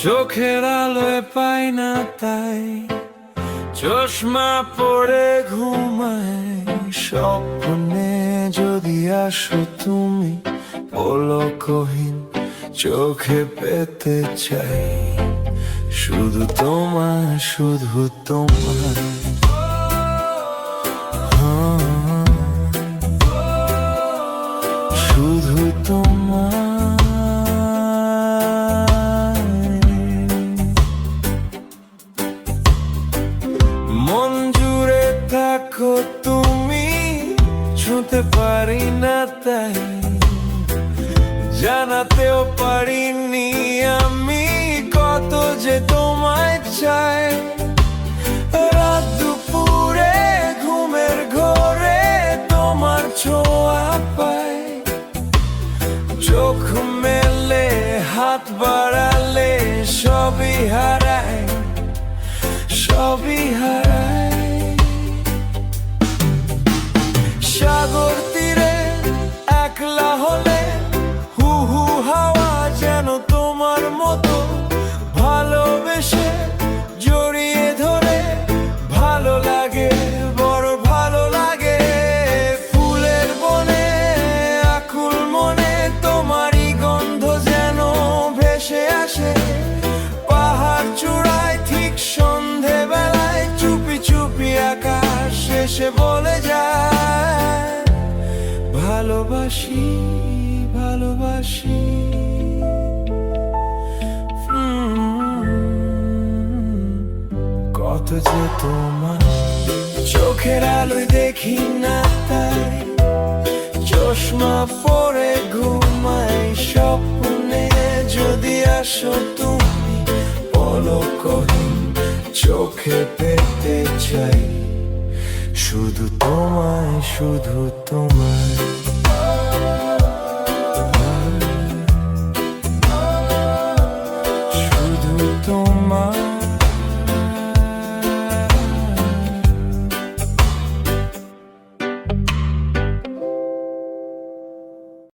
চোখের আলোয় পাই না তাই চশমা পরে ঘুমাই, স্বপ্নে যদি আসো তুমি পলকহীন চোখে পেতে চাই শুধু তোমার, শুধু তোমার। শুধু তোমার। মন জুড়ে থাকো তুমি, ছুঁতে পারি না তাই জানাতেও পারিনি আমি কত যে তোমায় চাই। রাত দুপুরে ঘুমের ঘোরে তোমার ছোঁয়া পাই, চোখ মেলে হাত বাড়ালে সবই হারাই, সবই হারাই। সাগর তীরে একলা হলে হু হু হাওয়া যেন তোমার মতো ভালোবেসে জড়িয়ে ধরে ভালো লাগে, বড় ভালো লাগে। ফুলের বনে আকুল মনে তোমারই গন্ধ যেন ভেসে আসে, পাহাড় চূড়ায় ঠিক সন্ধে বেলায় চুপি চুপি আকাশ শেষে বলে যায় ভালোবাসি, ভালোবাসি। কত যে তোমার চোখের আলোয় দেখি না তাই চশমা পরে ঘুমাই, স্বপ্নে যদি আসো তুমি পলকহীন চোখে পেতে চাই শুধু তোমায়, শুধু তোমায়।